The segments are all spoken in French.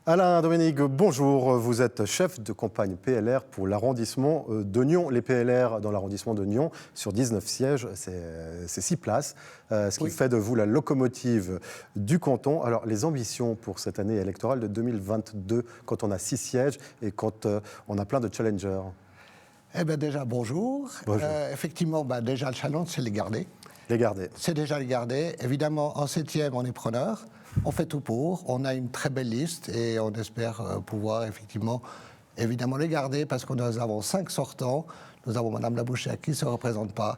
Alain Dominique, bonjour. Vous êtes chef de campagne PLR pour l'arrondissement de Nyons. Les PLR dans l'arrondissement de Nyons, sur 19 sièges, c'est 6 places, ce qui fait de vous la locomotive du canton. Alors, les ambitions pour cette année électorale de 2022, quand on a 6 sièges et quand on a plein de challengers? Eh bien déjà, bonjour. Bonjour. Effectivement, déjà le challenge, c'est les garder. Les garder. C'est déjà les garder. Évidemment, en 7e, on est preneur. On fait tout pour. On a une très belle liste et on espère pouvoir évidemment les garder parce que nous avons 5 sortants. Nous avons Mme Labouchère qui ne se représente pas.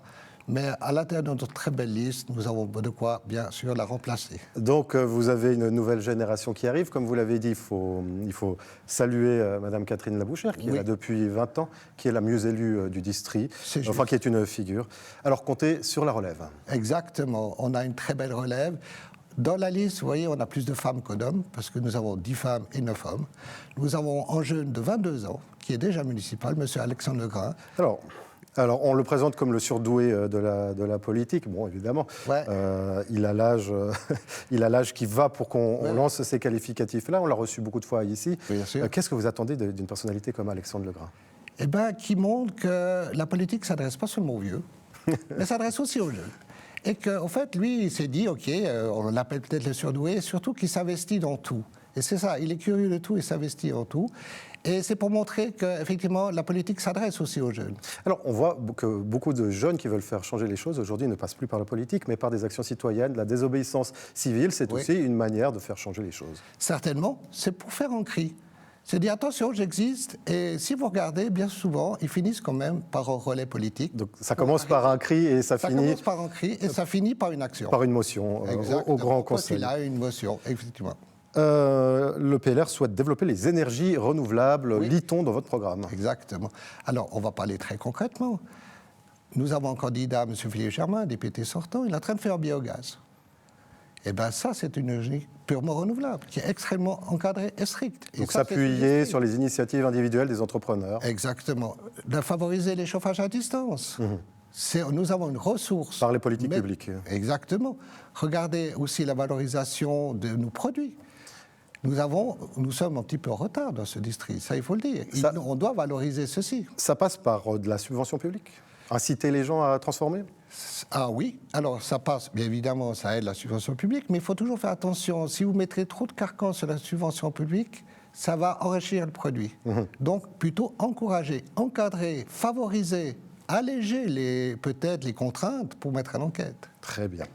Mais à l'intérieur de notre très belle liste, nous avons de quoi, bien sûr, la remplacer. Donc, vous avez une nouvelle génération qui arrive. Comme vous l'avez dit, il faut saluer Mme Catherine Labouchère, qui est là depuis 20 ans, qui est la mieux élue du district, enfin qui est une figure. Alors, comptez sur la relève. Exactement. On a une très belle relève. Dans la liste, vous voyez, on a plus de femmes que d'hommes, parce que nous avons 10 femmes et 9 hommes. Nous avons un jeune de 22 ans, qui est déjà municipal, M. Alexandre Legrain. Alors, on le présente comme le surdoué de la politique. Bon, évidemment, ouais. Il a l'âge qui va pour qu'on lance ces qualificatifs-là. On l'a reçu beaucoup de fois ici. Bien sûr. Qu'est-ce que vous attendez d'une personnalité comme Alexandre Legrain? Eh bien, qui montre que la politique ne s'adresse pas seulement aux vieux, mais s'adresse aussi aux jeunes. Et qu'en fait, lui, il s'est dit, OK, on l'appelle peut-être le surdoué, surtout qu'il s'investit dans tout. Et c'est ça, il est curieux de tout, il s'investit en tout. Et c'est pour montrer qu'effectivement, la politique s'adresse aussi aux jeunes. Alors, on voit que beaucoup de jeunes qui veulent faire changer les choses aujourd'hui ne passent plus par la politique, mais par des actions citoyennes. La désobéissance civile, c'est aussi une manière de faire changer les choses. Certainement, c'est pour faire un cri. C'est dire attention, j'existe. Et si vous regardez, bien souvent, ils finissent quand même par un relais politique. Donc ça commence par un cri et ça finit... Ça commence par un cri et ça finit par une action. Par une motion au Grand Conseil. Il a une motion, effectivement. Le PLR souhaite développer les énergies renouvelables, lit-on dans votre programme. Exactement. Alors, on va parler très concrètement. Nous avons un candidat, M. Philippe Germain, député sortant, il est en train de faire biogaz. Eh bien, ça, c'est une énergie purement renouvelable, qui est extrêmement encadrée et stricte. Donc, s'appuyer sur les initiatives individuelles des entrepreneurs. Exactement. De favoriser les chauffages à distance. Nous avons une ressource. Par les politiques publiques. Exactement. Regardez aussi la valorisation de nos produits. Nous sommes un petit peu en retard dans ce district, ça, il faut le dire. On doit valoriser ceci. Ça passe par de la subvention publique? Inciter les gens à transformer? Ah oui, alors ça passe, bien évidemment, ça aide la subvention publique, mais il faut toujours faire attention. Si vous mettrez trop de carcans sur la subvention publique, ça va enrichir le produit. Donc, plutôt encourager, encadrer, favoriser, alléger peut-être les contraintes pour mettre en enquête. Très bien.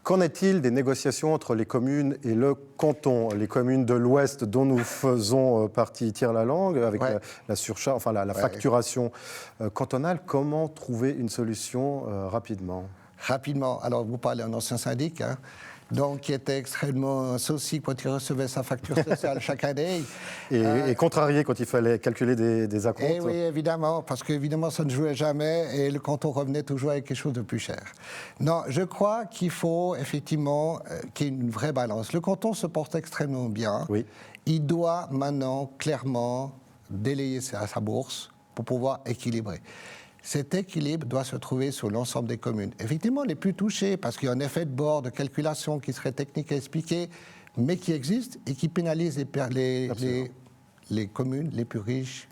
Qu'en est-il des négociations entre les communes et le canton? Les communes de l'Ouest dont nous faisons partie tirent la langue avec la surcharge, enfin la facturation cantonale. Comment trouver une solution rapidement? Rapidement. Alors, vous parlez d'un ancien syndic, donc qui était extrêmement saucy quand il recevait sa facture sociale chaque année. Et contrarié quand il fallait calculer des acomptes. Et oui, évidemment, parce qu'évidemment, ça ne jouait jamais et le canton revenait toujours avec quelque chose de plus cher. Non, je crois qu'il faut effectivement qu'il y ait une vraie balance. Le canton se porte extrêmement bien. Oui. Il doit maintenant clairement délayer sa bourse pour pouvoir équilibrer. Cet équilibre doit se trouver sur l'ensemble des communes. Effectivement, les plus touchées, parce qu'il y a un effet de bord, de calculation qui serait technique à expliquer, mais qui existe et qui pénalise les communes les plus riches.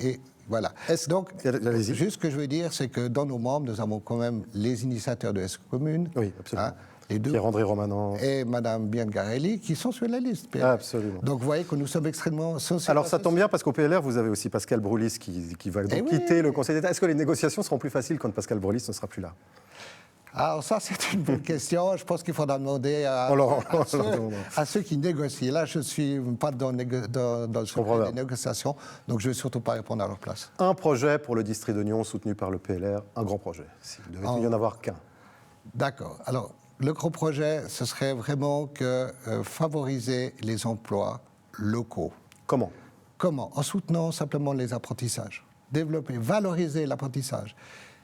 Et voilà. Donc, juste ce que je veux dire, c'est que dans nos membres, nous avons quand même les initiateurs de S-Communes. Oui, absolument. Les deux, Pierre-André Romanant et Mme Biancarelli, qui sont sur la liste. Absolument. Donc vous voyez que nous sommes extrêmement sociaux. Alors ça tombe bien parce qu'au PLR, vous avez aussi Pascal Broulis qui va donc quitter le Conseil d'État. Est-ce que les négociations seront plus faciles quand Pascal Broulis ne sera plus là? Alors ça, c'est une bonne question. Je pense qu'il faudra demander à ceux qui négocient. Là, je ne suis pas dans le secret des négociations, donc je ne vais surtout pas répondre à leur place. Un projet pour le district de Nyons soutenu par le PLR, un grand projet. Il ne devait y en avoir qu'un. D'accord. Alors, le gros projet, ce serait vraiment favoriser les emplois locaux. Comment? En soutenant simplement les apprentissages. Développer, valoriser l'apprentissage.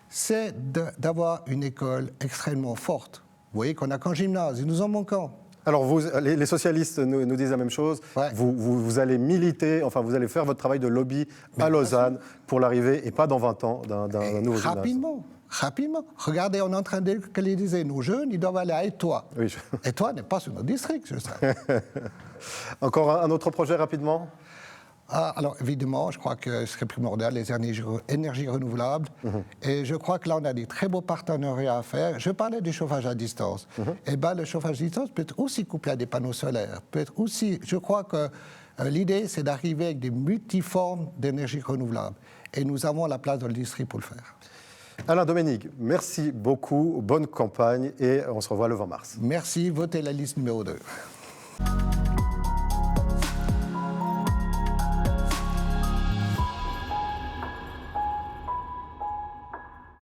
C'est d'avoir une école extrêmement forte. Vous voyez qu'on n'a qu'un gymnase, il nous en manque un. Alors, les socialistes nous disent la même chose. Vous allez militer, enfin, vous allez faire votre travail de lobby à Lausanne pour l'arrivée, et pas dans 20 ans, d'un nouveau gymnase. rapidement. Regardez, on est en train de délocaliser nos jeunes, ils doivent aller à Étoile. Oui, Étoile n'est pas sur notre district, je sais. Encore un autre projet rapidement? Alors, évidemment, je crois que ce serait primordial, les énergies renouvelables. Et je crois que là, on a des très beaux partenariats à faire. Je parlais du chauffage à distance. Eh bien, le chauffage à distance peut être aussi couplé à des panneaux solaires. Peut être aussi, je crois que l'idée, c'est d'arriver avec des multiformes d'énergie renouvelable. Et nous avons la place dans l'industrie pour le faire. Alain Dominique, merci beaucoup, bonne campagne et on se revoit le 20 mars. Merci, votez la liste numéro 2.